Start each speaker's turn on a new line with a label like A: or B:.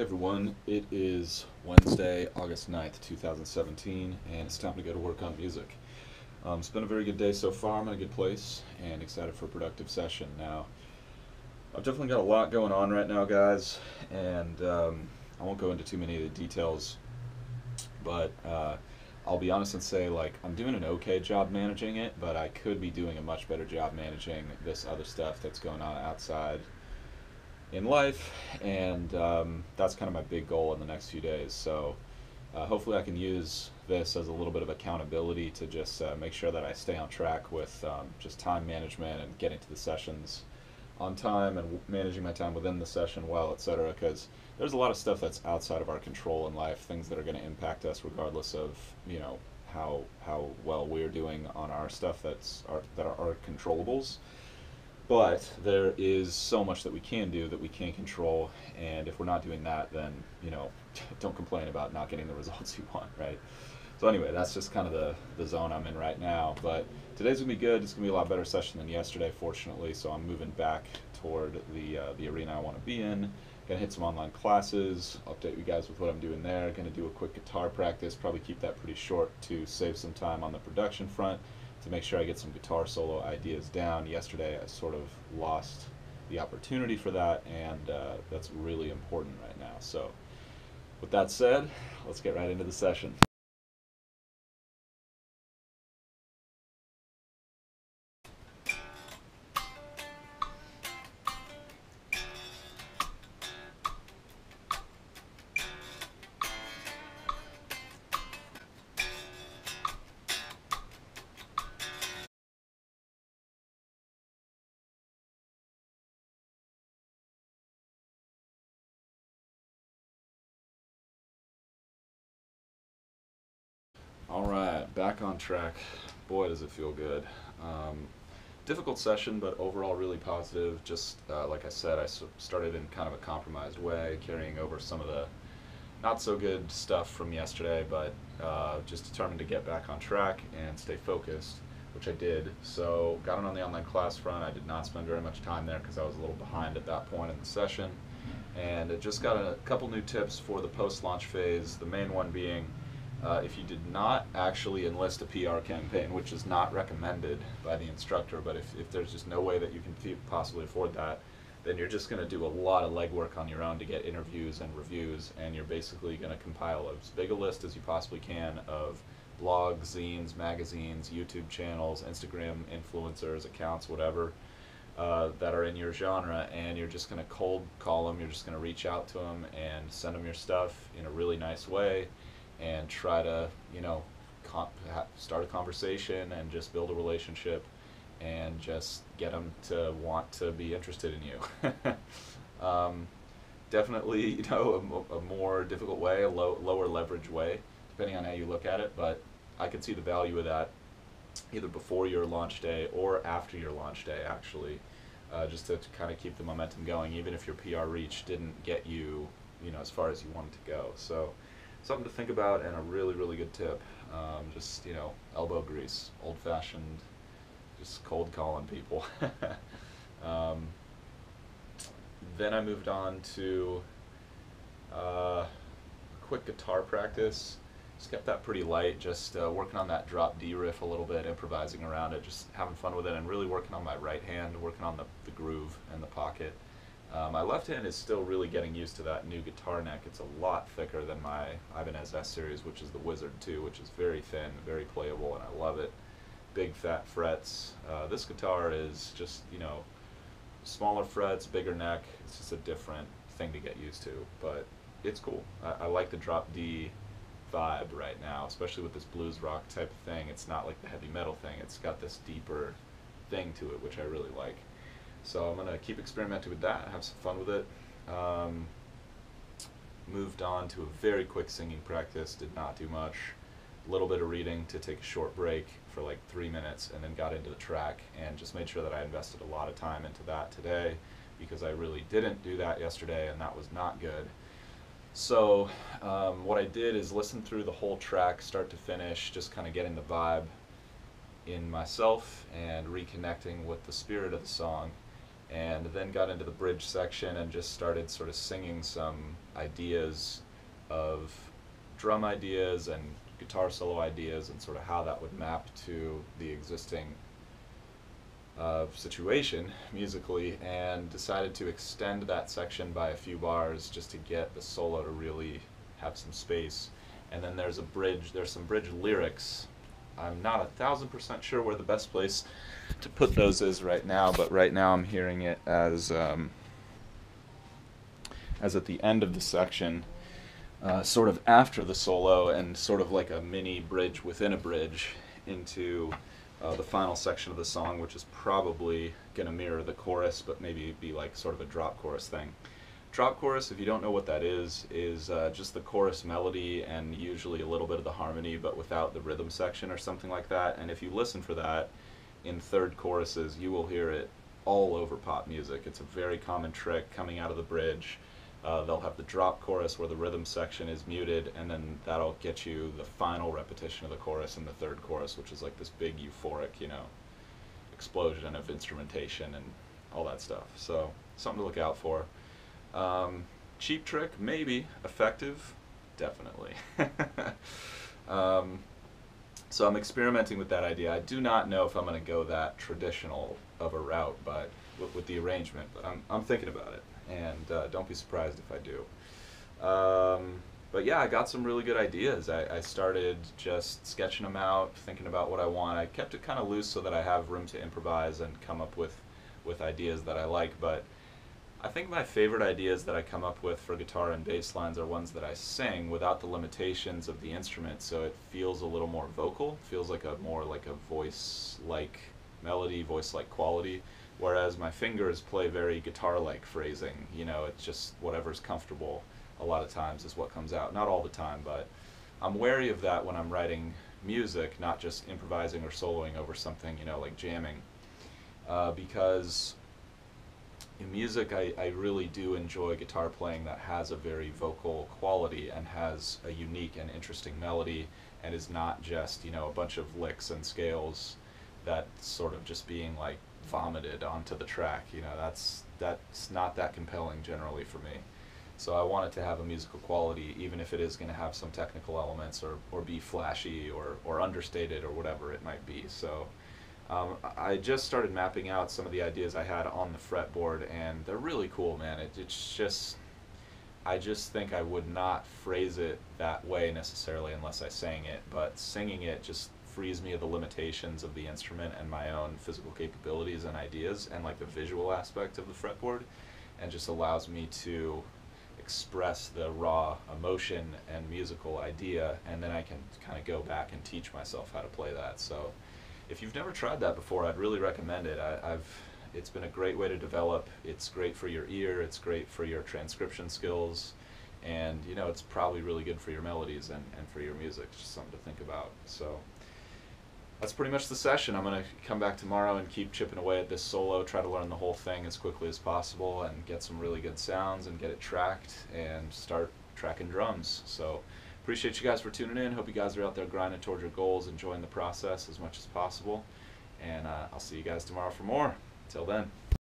A: Hey everyone, it is Wednesday, August 9th, 2017, and it's time to go to work on music. It's been a very good day so far. I'm in a good place and excited for a productive session. Now, I've definitely got a lot going on right now, guys, and I won't go into too many of the details, but I'll be honest and say, like, I'm doing an okay job managing it, but I could be doing a much better job managing this other stuff that's going on outside in life, and that's kind of my big goal in the next few days. So hopefully I can use this as a little bit of accountability to just make sure that I stay on track with just time management and getting to the sessions on time and managing my time within the session well, etc. Because there's a lot of stuff that's outside of our control in life, things that are going to impact us regardless of how well we're doing on our stuff that are our controllables. But there is so much that we can do that we can't control, and if we're not doing that, then don't complain about not getting the results you want, right? So anyway, that's just kind of the zone I'm in right now. But today's gonna be good. It's gonna be a lot better session than yesterday, fortunately. So I'm moving back toward the arena I want to be in. Gonna hit some online classes. Update you guys with what I'm doing there. Gonna do a quick guitar practice. Probably keep that pretty short to save some time on the production front to make sure I get some guitar solo ideas down. Yesterday I sort of lost the opportunity for that, and that's really important right now. So with that said, let's get right into the session. All right, back on track. Boy, does it feel good. Um, Difficult session, but overall really positive. Just like I said, started in kind of a compromised way, carrying over some of the not so good stuff from yesterday, but just determined to get back on track and stay focused, which I did. So got it on the online class front. I did not spend very much time there because I was a little behind at that point in the session. And it just got a couple new tips for the post-launch phase, the main one being if you did not actually enlist a PR campaign, which is not recommended by the instructor, but if there's just no way that you can possibly afford that, then you're just going to do a lot of legwork on your own to get interviews and reviews, and you're basically going to compile as big a list as you possibly can of blogs, zines, magazines, YouTube channels, Instagram influencers, accounts, whatever, that are in your genre, and you're just going to cold call them. You're just going to reach out to them and send them your stuff in a really nice way, and try to start a conversation and just build a relationship and just get them to want to be interested in you. Definitely, a more difficult way, a lower leverage way, depending on how you look at it. But I could see the value of that either before your launch day or after your launch day, actually, just to kind of keep the momentum going, even if your PR reach didn't get you, as far as you wanted to go. So something to think about, and a really, really good tip. Just, elbow grease, old-fashioned, just cold calling people. um, then I moved on to quick guitar practice. Just kept that pretty light, just working on that drop D riff a little bit, improvising around it, just having fun with it, and really working on my right hand, working on the groove and the pocket. My left hand is still really getting used to that new guitar neck. It's a lot thicker than my Ibanez S series, which is the Wizard 2, which is very thin, very playable, and I love it. Big fat frets. This guitar is just, smaller frets, bigger neck. It's just a different thing to get used to, but it's cool. I like the drop D vibe right now, especially with this blues rock type of thing. It's not like the heavy metal thing. It's got this deeper thing to it, which I really like. So I'm going to keep experimenting with that, have some fun with it. Moved on to a very quick singing practice, did not do much. A little bit of reading to take a short break for like 3 minutes, and then got into the track and just made sure that I invested a lot of time into that today, because I really didn't do that yesterday, and that was not good. So what I did is listen through the whole track start to finish, just kind of getting the vibe in myself and reconnecting with the spirit of the song, and then got into the bridge section and just started sort of singing some ideas of drum ideas and guitar solo ideas and sort of how that would map to the existing situation musically, and decided to extend that section by a few bars just to get the solo to really have some space. And then there's some bridge lyrics. I'm not 1,000% sure where the best place to put those is right now, but right now I'm hearing it as at the end of the section, sort of after the solo, and sort of like a mini bridge within a bridge into the final section of the song, which is probably going to mirror the chorus, but maybe be like sort of a drop chorus thing. Drop chorus, if you don't know what that is just the chorus melody and usually a little bit of the harmony, but without the rhythm section or something like that. And if you listen for that in third choruses, you will hear it all over pop music. It's a very common trick coming out of the bridge. They'll have the drop chorus where the rhythm section is muted, and then that'll get you the final repetition of the chorus in the third chorus, which is like this big euphoric, explosion of instrumentation and all that stuff. So something to look out for. Cheap trick, maybe. Effective, definitely. So I'm experimenting with that idea. I do not know if I'm going to go that traditional of a route, but with the arrangement. But I'm thinking about it, and don't be surprised if I do. But yeah, I got some really good ideas. I started just sketching them out, thinking about what I want. I kept it kind of loose so that I have room to improvise and come up with ideas that I like, but I think my favorite ideas that I come up with for guitar and bass lines are ones that I sing without the limitations of the instrument, so it feels a little more vocal, feels like a voice-like melody, voice-like quality, whereas my fingers play very guitar-like phrasing. It's just whatever's comfortable a lot of times is what comes out. Not all the time, but I'm wary of that when I'm writing music, not just improvising or soloing over something, like jamming, because in music, I really do enjoy guitar playing that has a very vocal quality and has a unique and interesting melody, and is not just, a bunch of licks and scales that sort of just being like vomited onto the track. That's not that compelling generally for me. So I want it to have a musical quality, even if it is going to have some technical elements or be flashy or understated or whatever it might be. So I just started mapping out some of the ideas I had on the fretboard, and they're really cool, man. It's just, I just think I would not phrase it that way necessarily unless I sang it, but singing it just frees me of the limitations of the instrument and my own physical capabilities and ideas and like the visual aspect of the fretboard, and just allows me to express the raw emotion and musical idea, and then I can kind of go back and teach myself how to play that. So if you've never tried that before, I'd really recommend it. It's been a great way to develop. It's great for your ear. It's great for your transcription skills. And, it's probably really good for your melodies and for your music. It's just something to think about. So that's pretty much the session. I'm going to come back tomorrow and keep chipping away at this solo, try to learn the whole thing as quickly as possible and get some really good sounds and get it tracked and start tracking drums. So appreciate you guys for tuning in. Hope you guys are out there grinding toward your goals, enjoying the process as much as possible. And I'll see you guys tomorrow for more. Till then.